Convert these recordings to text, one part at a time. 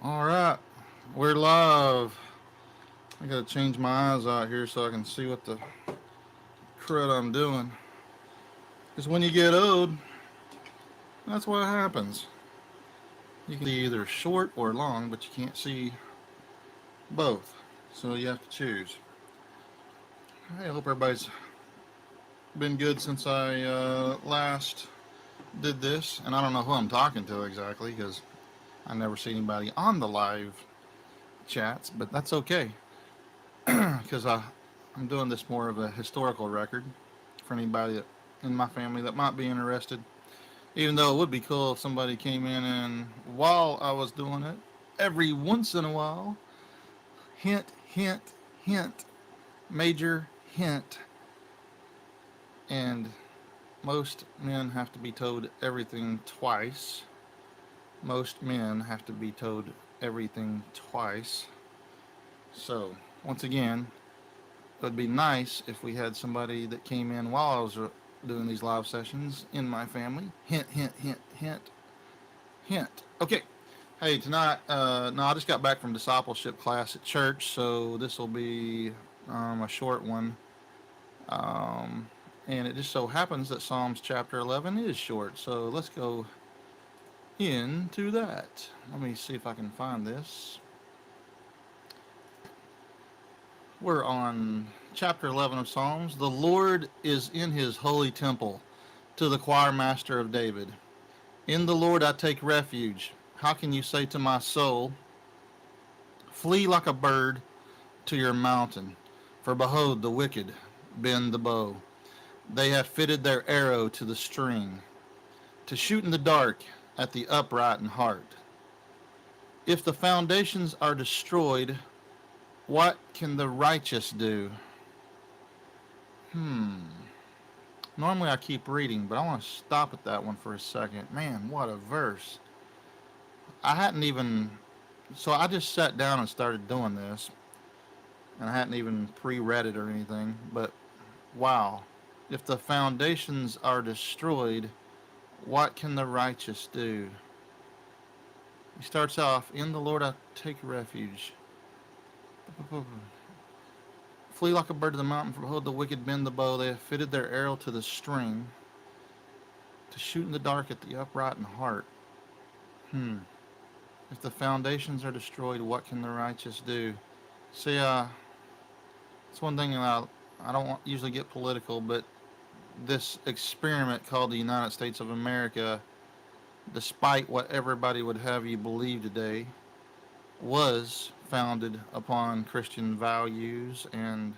All right, we're live. I gotta change my eyes out here so I can see what the crud I'm doing. Because when you get old, that's what happens. You can see either short or long, but you can't see both. So you have to choose. Hey, I hope everybody's been good since I last did this. And I don't know who I'm talking to exactly because I never see anybody on the live chats, but that's okay because I'm doing this more of a historical record for anybody that, in my family that might be interested. Even though it would be cool if somebody came in and while I was doing it, every once in a while, hint, hint, hint, major hint, and most men have to be told everything twice. Most men have to be told everything twice. So, once again, it would be nice if we had somebody that came in while I was doing these live sessions in my family. Hint, hint, hint, hint, hint. Okay. Hey, tonight, no, I just got back from discipleship class at church, so this will be a short one. Um, and it just so happens that Psalms chapter 11 is short, so let's go into that. Let me see if I can find this. We're on chapter 11 of Psalms. The Lord is in his holy temple, to the choir master of David. In the Lord I take refuge. How can you say to my soul, flee like a bird to your mountain? For behold, the wicked bend the bow. They have fitted their arrow to the string, to shoot in the dark at the upright in heart. If the foundations are destroyed, what can the righteous do? Hmm. Normally I keep reading, but I want to stop at that one for a second. Man, what a verse. I hadn't even. So I just sat down and started doing this, and I hadn't even pre read it or anything, but wow. If the foundations are destroyed, what can the righteous do? He starts off, in the Lord I take refuge. Flee like a bird to the mountain, for behold, the wicked bend the bow. They have fitted their arrow to the string, to shoot in the dark at the upright in heart. Hmm. If the foundations are destroyed, what can the righteous do? See, it's one thing that I don't usually get political, but this experiment called the United States of America, despite what everybody would have you believe today, was founded upon Christian values and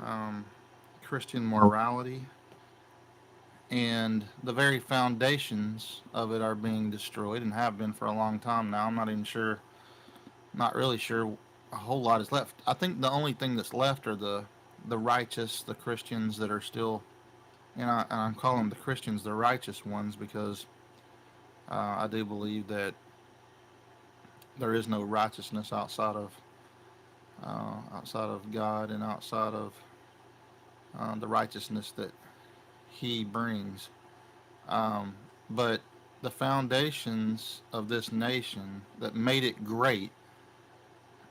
um, Christian morality, and the very foundations of it are being destroyed and have been for a long time now. I'm not even sure, not really sure a whole lot is left. I think the only thing that's left are the righteous, the Christians that are still, and I'm calling the Christians the righteous ones because I do believe that there is no righteousness outside of God and outside of the righteousness that He brings. But the foundations of this nation that made it great,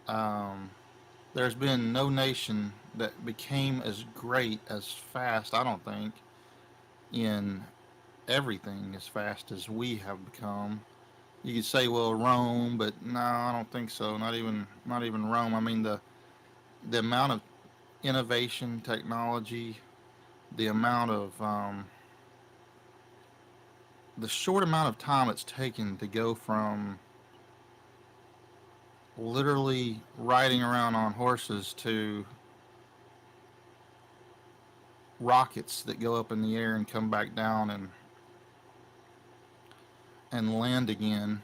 um, there's been no nation that became as great as fast, I don't think, in everything as fast as we have become. You could say, well, Rome, but no, I don't think so. Not even Rome. I mean the amount of innovation, technology, the amount of the short amount of time it's taken to go from literally riding around on horses to rockets that go up in the air and come back down and land again,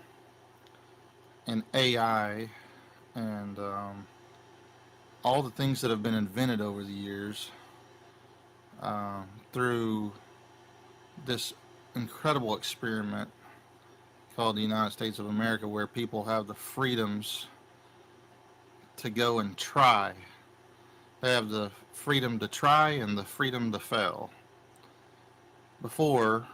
and AI and all the things that have been invented over the years through this incredible experiment called the United States of America, where people have the freedoms to go and try. They have the freedom to try and the freedom to fail. Before,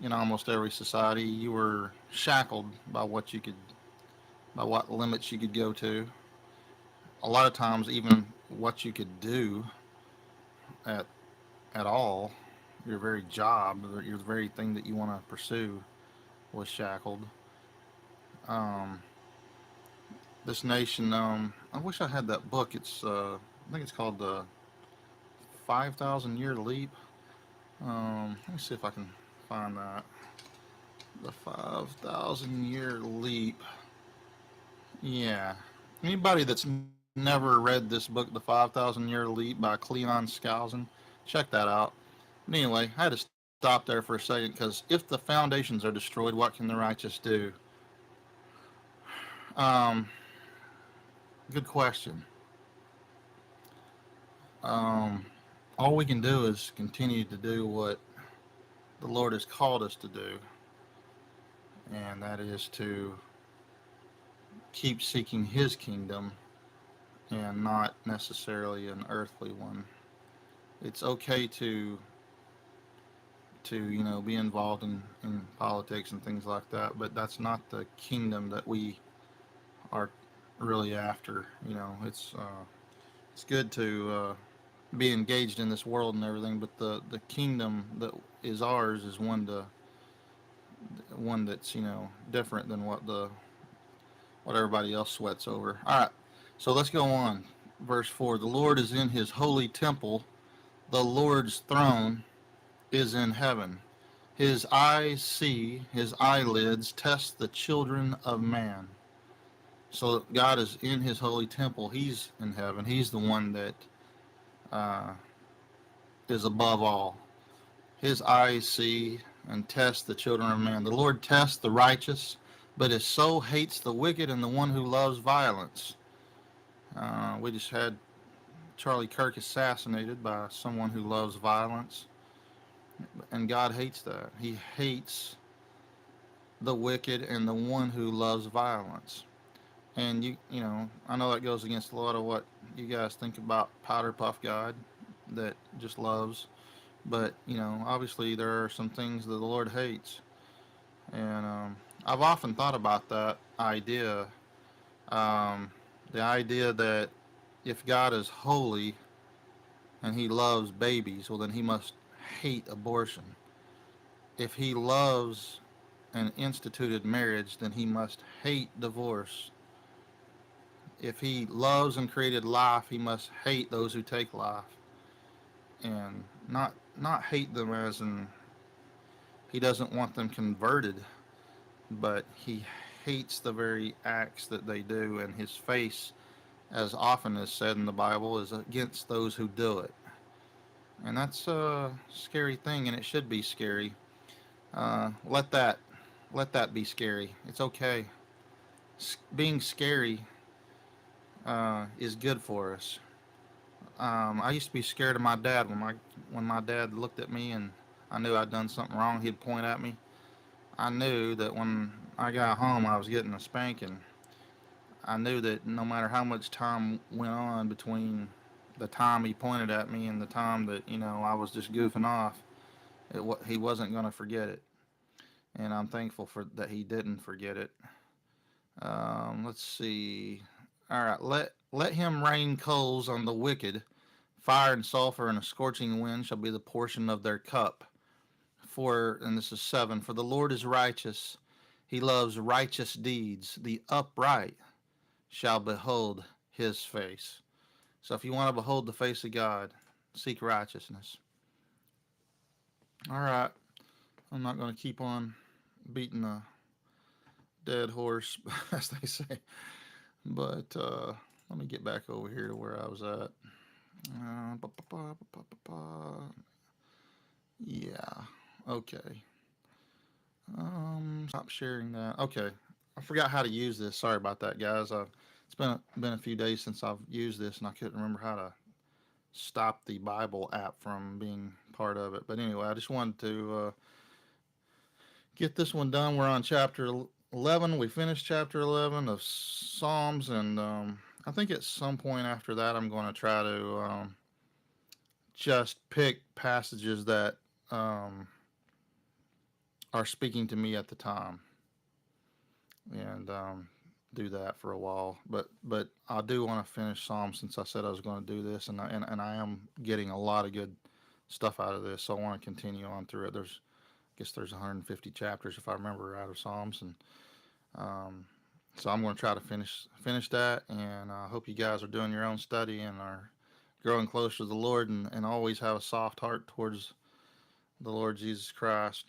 in almost every society, you were shackled by what you could by what limits you could go to. A lot of times, even what you could do at at all, your very job, your very thing that you want to pursue, was shackled. Um, this nation, I wish I had that book. I think it's called the 5,000 Year Leap. Let me see if I can find that. The 5,000 Year Leap. Yeah. Anybody that's never read this book, The 5,000 Year Leap by Cleon Skousen, check that out. But anyway, I had to stop there for a second because if the foundations are destroyed, what can the righteous do? Um, Good question. Um, all we can do is continue to do what the Lord has called us to do, and that is to keep seeking His kingdom and not necessarily an earthly one. It's okay to be involved in politics and things like that, but that's not the kingdom that we are really after. It's good to be engaged in this world and everything, but the kingdom that is ours is one that's different than what everybody else sweats over. All right, so let's go on. Verse 4: The Lord is in His holy temple. The Lord's throne is in heaven. His eyes see, His eyelids test the children of man. So God is in His holy temple. He's in heaven. He's the one that uh, is above all. His eyes see and test the children of man. The Lord tests the righteous, but His soul hates the wicked and the one who loves violence. We just had Charlie Kirk assassinated by someone who loves violence, and God hates that. He hates the wicked and the one who loves violence. And I know that goes against a lot of what you guys think about Powder Puff God that just loves. But obviously there are some things that the Lord hates, and I've often thought about that idea. Um, the idea that if God is holy and He loves babies, well then He must hate abortion. If He loves and instituted marriage, then He must hate divorce. If He loves and created life, He must hate those who take life, and not hate them as in He doesn't want them converted, but He hates the very acts that they do, and His face, as often as said in the Bible, is against those who do it. And that's a scary thing, and it should be scary. Let that be scary. It's okay. Being scary is good for us. I used to be scared of my dad when my dad looked at me and I knew I'd done something wrong. He'd point at me. I knew that when I got home, I was getting a spanking. I knew that no matter how much time went on between the time he pointed at me and the time that I was just goofing off, he wasn't going to forget it, and I'm thankful for that he didn't forget it. Let's see. All right, let him rain coals on the wicked. Fire and sulfur and a scorching wind shall be the portion of their cup. And this is 7. For the Lord is righteous; He loves righteous deeds. The upright shall behold His face. So if you want to behold the face of God, seek righteousness. All right, I'm not going to keep on beating a dead horse, as they say. But let me get back over here to where I was at. Yeah. Okay. Stop sharing that. Okay. I forgot how to use this. Sorry about that, guys. It's been a few days since I've used this, and I couldn't remember how to stop the Bible app from being part of it. But anyway, I just wanted to get this one done. We're on chapter 11. We finished chapter 11 of Psalms, and I think at some point after that, I'm going to try to just pick passages that um, are speaking to me at the time. And do that for a while. But I do want to finish Psalm since I said I was going to do this, and I am getting a lot of good stuff out of this. So I want to continue on through it. I guess there's 150 chapters if I remember out of Psalms, and um, so I'm going to try to finish that. And I hope you guys are doing your own study and are growing closer to the Lord, and always have a soft heart towards the Lord Jesus Christ.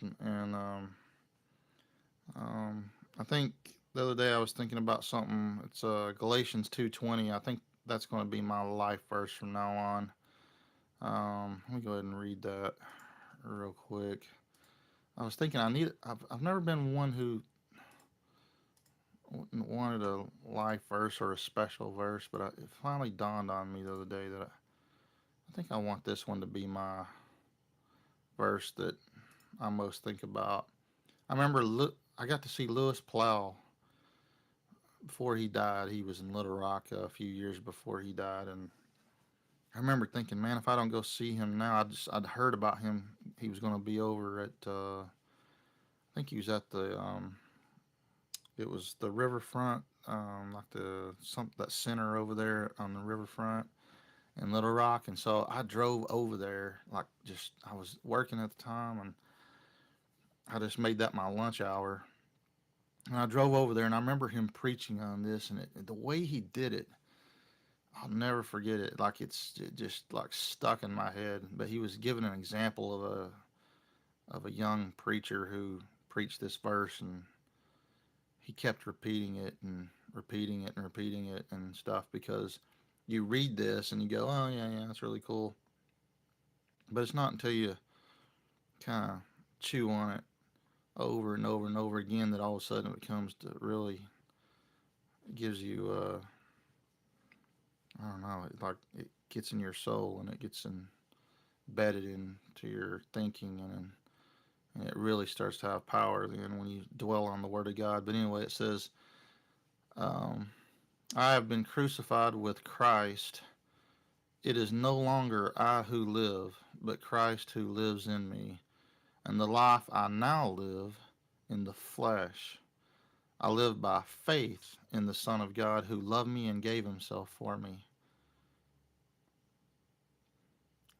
Um, I think the other day I was thinking about something. It's Galatians 2:20. I think that's going to be my life verse from now on. Let me go ahead and read that real quick. I was thinking I've never been one who wanted a life verse or a special verse, but it finally dawned on me the other day that I think I want this one to be my verse that I most think about. I remember I got to see Lewis Plow before he died. He was in Little Rock a few years before he died, and I remember thinking, man, if I don't go see him now, I'd heard about him. He was going to be over at I think he was at the it was the riverfront, like the some that center over there on the riverfront in Little Rock, and so I drove over there. Like, just I was working at the time, and I just made that my lunch hour. And I drove over there, and I remember him preaching on this, and the way he did it, I'll never forget it. Like, it just like stuck in my head. But he was giving an example of a young preacher who preached this verse, and he kept repeating it and repeating it and repeating it and stuff, because you read this and you go, oh yeah, yeah, that's really cool. But it's not until you kind of chew on it over and over and over again that all of a sudden it becomes to really gives you I don't know, it gets in your soul and it gets embedded into your thinking, and it really starts to have power then when you dwell on the Word of God. But anyway, it says, um, I have been crucified with Christ. It is no longer I who live, but Christ who lives in me. And the life I now live in the flesh, I live by faith in the Son of God who loved me and gave himself for me.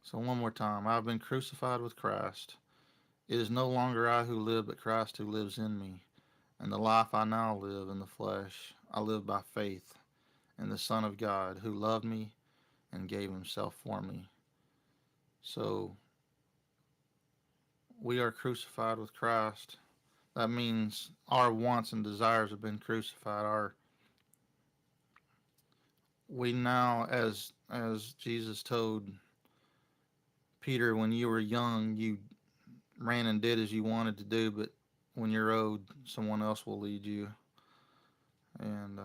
So, one more time. I've been crucified with Christ. It is no longer I who live, but Christ who lives in me. And the life I now live in the flesh, I live by faith in the Son of God who loved me and gave himself for me. So, we are crucified with Christ. That means our wants and desires have been crucified. We now, as Jesus told Peter, when you were young, you ran and did as you wanted to do, but when you're old, someone else will lead you. And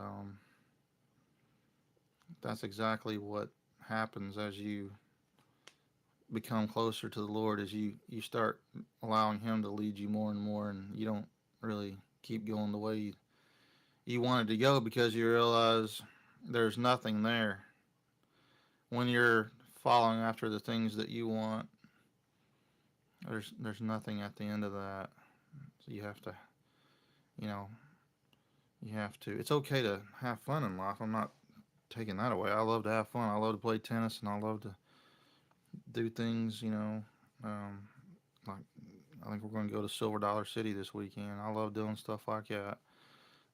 that's exactly what happens as you become closer to the Lord, as you start allowing him to lead you more and more, and you don't really keep going the way you wanted to go, because you realize there's nothing there. When you're following after the things that you want, there's nothing at the end of that. So you have to, you know, you have to. It's okay to have fun in life. I'm not taking that away. I love to have fun. I love to play tennis, and I love to do things. Um, like, I think we're going to go to Silver Dollar City this weekend. I love doing stuff like that.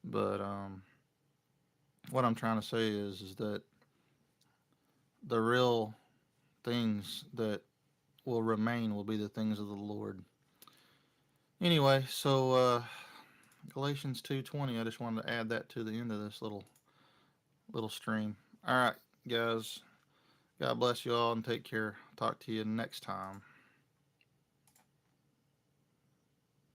But what I'm trying to say is that the real things that will remain will be the things of the Lord. Anyway, so Galatians 2:20. I just wanted to add that to the end of this little stream. All right, guys. God bless you all and take care. Talk to you next time.